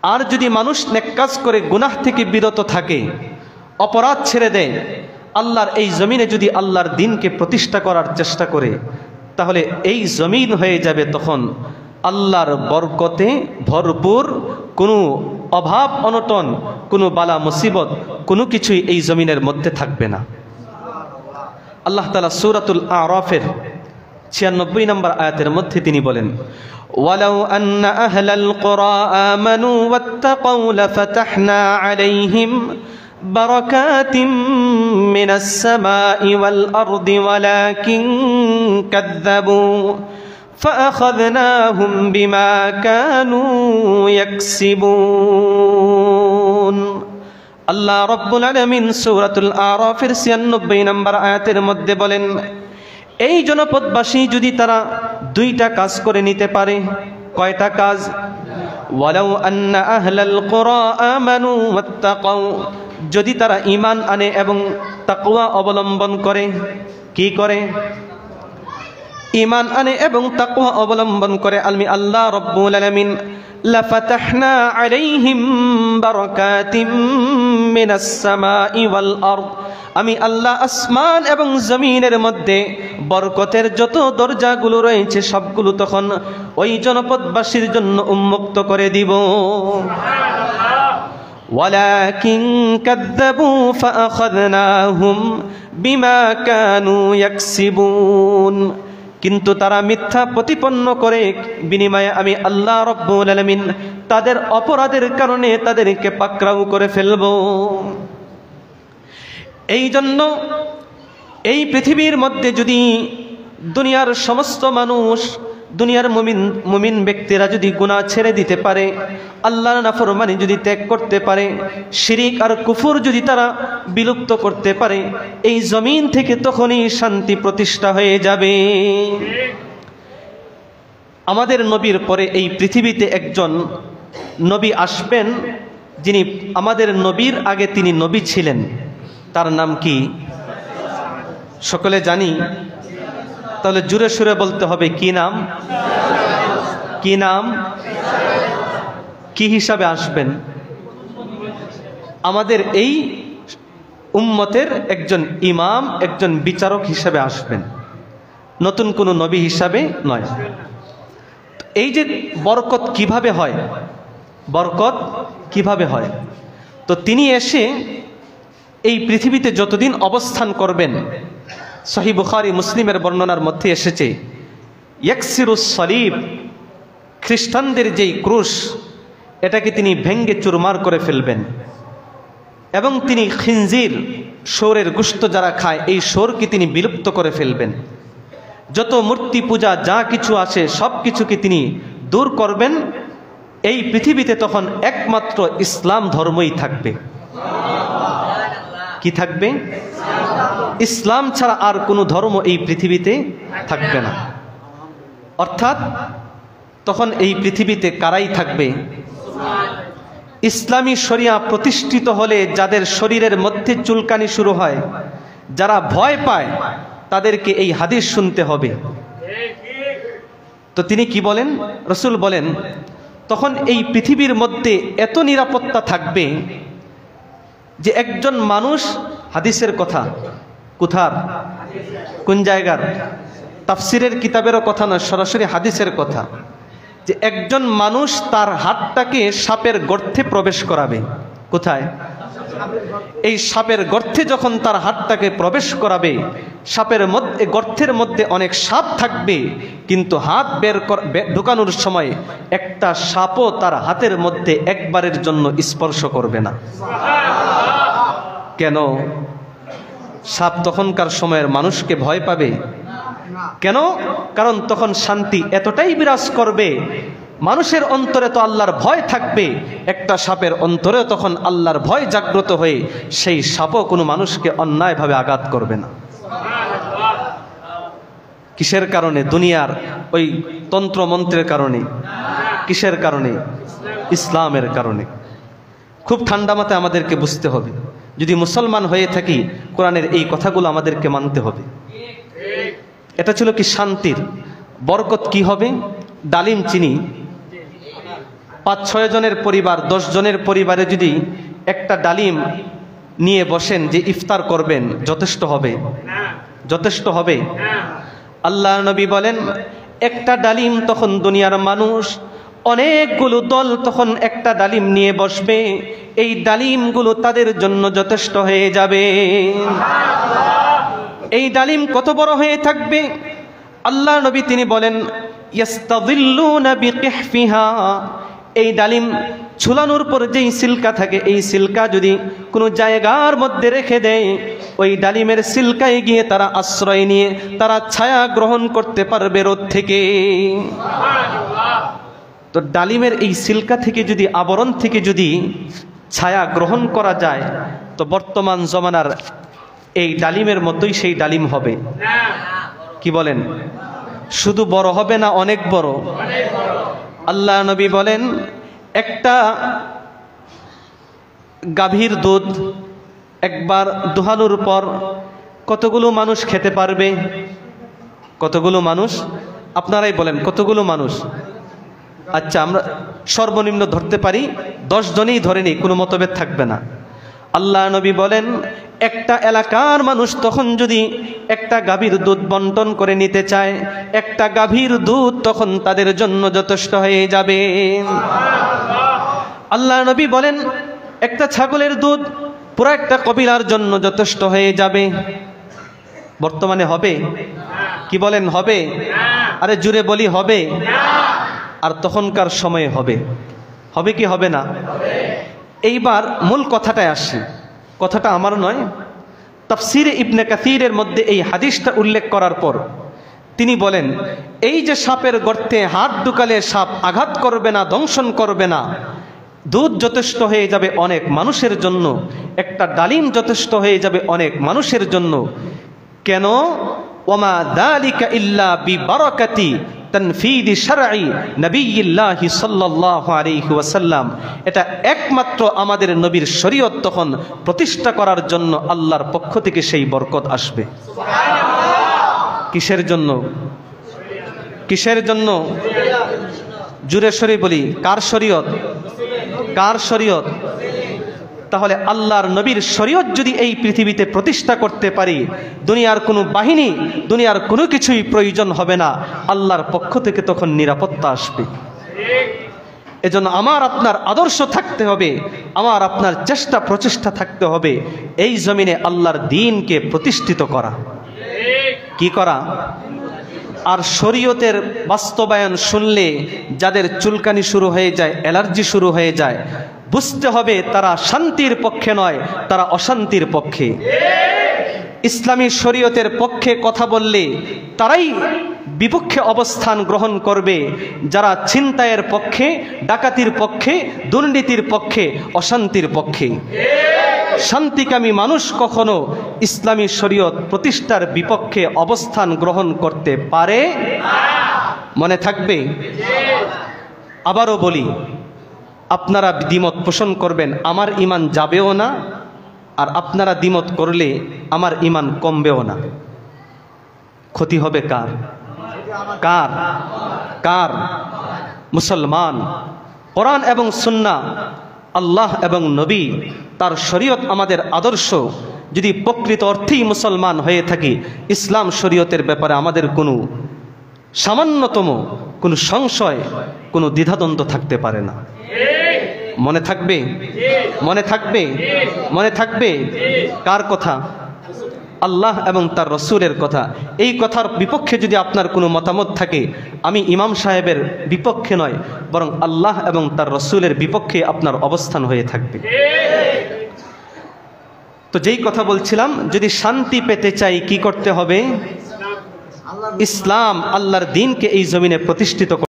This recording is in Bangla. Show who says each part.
Speaker 1: আর যদি মানুষ নেক কাজ করে গুনাহ থেকে বিরত থাকে, অপরাধ ছেড়ে দেয়, আল্লাহর এই জমিনে যদি আল্লাহর দ্বীনকে প্রতিষ্ঠা করার চেষ্টা করে, তাহলে এই জমিন হয়ে যাবে তখন আল্লাহর বরকতে ভরপুর। কোনো অভাব অনটন, কোনো বালা মুসিবত, কোনো কিছুই এই জমিনের মধ্যে থাকবে না। আল্লাহ তাআলা সূরাতুল আরাফের 96 নম্বর আয়াতের মধ্যে তিনি বলেন, ওয়ালাউ আন্না আহলাল কুরা আমানু ওয়াত্তাকাউ লাফাতাহনা আলাইহিম বারাকাতিম মিনাস সামাই ওয়াল আরদি ওয়ালাকিন কাযযাবু ফাআখাযনাহুম বিমা কানু ইয়াকসিবুন। আল্লাহ রাব্বুল আলামিন সূরাতুল আরাফের 96 নম্বর আয়াতের মধ্যে বলেন, এই জনপদবাসী যদি তারা দুইটা কাজ করে নিতে পারে। কয়টা কাজ? ওয়ালাউ আন্না আহলাল কুরা আমানু ওয়াত্তাকাউ, যদি তারা ঈমান আনে এবং তাকওয়া অবলম্বন করে। কি করে? ঈমান আনে এবং তাকওয়া অবলম্বন করে। আল্লাহ রাব্বুল আলামিন লাফাতাহনা আলাইহিম বারাকাতিম মিনাস সামাই ওয়াল আরদ, আমি আল্লাহ আসমান এবং জমিনের মধ্যে বরকতের যত দরজাগুলো রয়েছে সবগুলো তখন ওই জনপদবাসীর জন্য উন্মুক্ত করে দিব। ওয়ালাকিন কাযযাবু ফাআখাযনাহুম বিমা কানু ইয়াকসিবুন, কিন্তু তারা মিথ্যা প্রতিপন্ন করে, বিনিময়ে আমি আল্লাহ রাব্বুল আলামিন তাদের অপরাধের কারণে তাদেরকে পাকড়াও করে ফেলব। এই জন্য এই পৃথিবীর মধ্যে যদি দুনিয়ার সমস্ত মানুষ, দুনিয়ার মুমিন ব্যক্তিরা যদি গুনাহ ছেড়ে দিতে পারে, আল্লাহর নাফরমানি যদি ত্যাগ করতে পারে, শিরিক আর কুফর যদি তারা বিলুপ্ত করতে পারে, এই জমিন থেকে তখনই শান্তি প্রতিষ্ঠা হয়ে যাবে। আমাদের নবীর পরে এই পৃথিবীতে একজন নবী আসবেন, যিনি আমাদের নবীর আগে তিনি নবী ছিলেন। তার নাম কি? সকলে জানি। তাহলে জুড়ে সুরে বলতে হবে, কি নাম? কি নাম? কি হিসাবে আসবেন? আমাদের এই উম্মতের একজন ইমাম, একজন বিচারক হিসাবে আসবেন, নতুন কোনো নবী হিসাবে নয়। এই যে বরকত কিভাবে হয়, বরকত কিভাবে হয়? তো তিনি এসে এই পৃথিবীতে যতদিন অবস্থান করবেন, সহিহ বুখারী মুসলিমের বর্ণনার মধ্যে এসেছে, ইয়াকসিরুস সালিব, খ্রিস্টানদের যেই ক্রুশ, এটাকে তিনি ভেঙ্গে চুরমার করে ফেলবেন। এবং তিনি খিনজির, শুয়োরের গোশত যারা খায়, এই শুয়োরকে তিনি বিলুপ্ত করে ফেলবেন। যত মূর্তি পূজা যা কিছু আছে সব কিছুকে তিনি দূর করবেন। এই পৃথিবীতে তখন একমাত্র ইসলাম ধর্মই থাকবে। কি থাকবে? ইসলাম ছাড়া আর কোনো ধর্ম এই পৃথিবীতে থাকবে না। অর্থাৎ তখন এই পৃথিবীতে কারাই থাকবে? ইসলামী শরিয়া প্রতিষ্ঠিত হলে যাদের শরীরের মধ্যে চুলকানি শুরু হয়, যারা ভয় পায়, তাদেরকে এই হাদিস শুনতে হবে। তো তিনি কি বলেন? রাসূল বলেন, তখন এই পৃথিবীর মধ্যে এত নিরাপত্তা থাকবে যে একজন মানুষ, হাদিসের কথা, কোথার, কোন জায়গার? তাফসিরের কিতাবেরও কথা নয়, সরাসরি হাদিসের কথা, যে একজন মানুষ তার হাতটাকে সাপের গর্তে প্রবেশ করাবে। কোথায়? এই সাপের গর্তে যখন তার হাতটাকে প্রবেশ করাবে, সাপের মধ্যে, গর্তের মধ্যে অনেক সাপ থাকবে, কিন্তু হাত ঢুকানোর সময় একটা সাপও তার হাতের মধ্যে একবারের জন্য স্পর্শ করবে না। কেন? সাপ তখনকার সময়ের মানুষকে ভয় পাবে। কেন? কারণ তখন শান্তি এতটাই বিরাজ করবে, মানুষের অন্তরে তো আল্লাহর ভয় থাকবে, একটা সাপের অন্তরে তখন আল্লাহর ভয় জাগ্রত হয়ে সেই সাপও কোনো মানুষকে অন্যায়ভাবে আঘাত করবে না। কিসের কারণে? দুনিয়ার ওই তন্ত্র মন্ত্রের কারণে। কিসের কারণে? ইসলামের কারণে। খুব ঠান্ডা মাথায় আমাদেরকে বুঝতে হবে। যদি মুসলমান হয়ে থাকি, কোরআনের এই কথাগুলো আমাদেরকে মানতে হবে। এটা ছিল কি শান্তির। বরকত কি হবে? ডালিম চিনি 5-6 জনের পরিবার, 10 জনের পরিবারে যদি একটা ডালিম নিয়ে বসেন যে ইফতার করবেন, যথেষ্ট হবে? যথেষ্ট হবে? আল্লাহ নবী বলেন একটা ডালিম তখন দুনিয়ার মানুষ অনেকগুলো দল তখন একটা ডালিম নিয়ে বসবে, এই ডালিমগুলো তাদের জন্য যথেষ্ট হয়ে যাবে। এই ডালিম কত বড় হয়ে থাকবে? আল্লাহ নবী তিনি বলেন ইয়াস্তাযিল্লুনা বিকিহফিহা, এই ডালিম ঝুলানোর পর যেই সিলকা থাকে, এই সিলকা যদি কোনো জায়গার মধ্যে রেখে দেয়, ওই ডালিমের সিলকায় গিয়ে তারা আশ্রয় নিয়ে তারা ছায়া গ্রহণ করতে পারবে রোদ থেকে। তো ডালিমের এই সিলকা থেকে যদি, আবরণ থেকে যদি ছায়া গ্রহণ করা যায়, তো বর্তমান জমানার এই ডালিমের মতোই সেই ডালিম হবে। কি বলেন? শুধু বড় হবে না, অনেক বড়। আল্লাহ নবী বলেন একটা গাভীর দুধ একবার দোহানোর পর কতগুলো মানুষ খেতে পারবে? কতগুলো মানুষ? আপনারাই বলেন কতগুলো মানুষ? আচ্ছা, আমরা সর্বনিম্ন ধরতে পারি 10 জনই ধরে নিই, কোনো মতভেদ থাকবে না। আল্লাহ নবী বলেন একটা এলাকার মানুষ তখন যদি একটা গাভীর দুধ বন্টন করে নিতে চায়, একটা গাভীর দুধ তখন তাদের জন্য যথেষ্ট হয়ে যাবে। আল্লাহ নবী বলেন একটা ছাগলের দুধ পুরো একটা কবিলার জন্য যথেষ্ট হয়ে যাবে। বর্তমানে হবে? কি বলেন হবে? আরে জুড়ে বলি হবে। আর তখনকার সময়ে হবে। হবে কি হবে না? এইবার মূল কথাটায় আসি। কথাটা আমার নয়, তাফসীরে ইবনে কাসীরের মধ্যে এই হাদিসটা উল্লেখ করার পর তিনি বলেন এই যে সাপের গর্তে হাত ঢুকালে সাপ আঘাত করবে না, দংশন করবে না, দুধ যথেষ্ট হয়ে যাবে অনেক মানুষের জন্য, একটা ডালিম যথেষ্ট হয়ে যাবে অনেক মানুষের জন্য। কেন? ওমা যালিকা ইল্লা বিবারাকাতি তানফীদি শারঈ নবিয়্যিল্লাহি সাল্লাল্লাহু আলাইহি ওয়াসাল্লাম, এটা একমাত্র আমাদের নবীর শরীয়ত তখন প্রতিষ্ঠা করার জন্য আল্লাহর পক্ষ থেকে সেই বরকত আসবে। সুবহানাল্লাহ। কিসের জন্য? কিসের জন্য? জুরে সরে বলি, কার শরীয়ত? কার শরীয়ত? তাহলে আল্লাহর নবীর শরীয়ত যদি এই পৃথিবীতে প্রতিষ্ঠা করতে পারি, দুনিয়ার কোনো বাহিনী, দুনিয়ার কোনো কিছুই প্রয়োজন হবে না, আল্লাহর পক্ষ থেকে তখন নিরাপত্তা আসবে। এজন্য আমার আপনার আদর্শ থাকতে হবে, আমার আপনার চেষ্টা প্রচেষ্টা থাকতে হবে এই জমিনে আল্লাহর দ্বীনকে প্রতিষ্ঠিত করা। কি করা? আর শরীয়তের বাস্তবায়ন শুনলে যাদের চুলকানি শুরু হয়ে যায়, অ্যালার্জি শুরু হয়ে যায়, বুঝতে হবে তারা শান্তির পক্ষে নয়, তারা অশান্তির পক্ষে। ইসলামী শরীয়তের পক্ষে কথা বললে তারাই বিপক্ষে অবস্থান গ্রহণ করবে যারা ছিনতাইয়ের পক্ষে, ডাকাতির পক্ষে, দুর্নীতির পক্ষে, অশান্তির পক্ষে। শান্তিকামী মানুষ কখনো ইসলামী শরীয়ত প্রতিষ্ঠার বিপক্ষে অবস্থান গ্রহণ করতে পারে? মনে থাকবে। আবারও বলি, আপনারা দ্বিমত পোষণ করবেন, আমার ঈমান যাবেও না, আর আপনারা দ্বিমত করলে আমার ঈমান কমবেও না। ক্ষতি হবে কার? কার? কার? মুসলমান। কোরআন এবং সুন্নাহ, আল্লাহ এবং নবী, তার শরীয়ত আমাদের আদর্শ যদি প্রকৃত অর্থেই মুসলমান হয়ে থাকি, ইসলাম শরীয়তের ব্যাপারে আমাদের কোনো সামান্যতম কোনো সংশয়, কোনো দ্বিধাদ্বন্দ্ব থাকতে পারে না। মনে থাকবে? মনে থাকবে? মনে থাকবে? কার কথা? আল্লাহ এবং তার রসুলের কথা। এই কথার বিপক্ষে যদি আপনার কোনো মতামত থাকে, আমি ইমাম সাহেবের বিপক্ষে নয়, বরং আল্লাহ এবং তার রসুলের বিপক্ষে আপনার অবস্থান হয়ে থাকবে। তো যেই কথা বলছিলাম, যদি শান্তি পেতে চাই কি করতে হবে? ইসলাম, আল্লাহর দ্বীনকে এই জমিনে প্রতিষ্ঠিত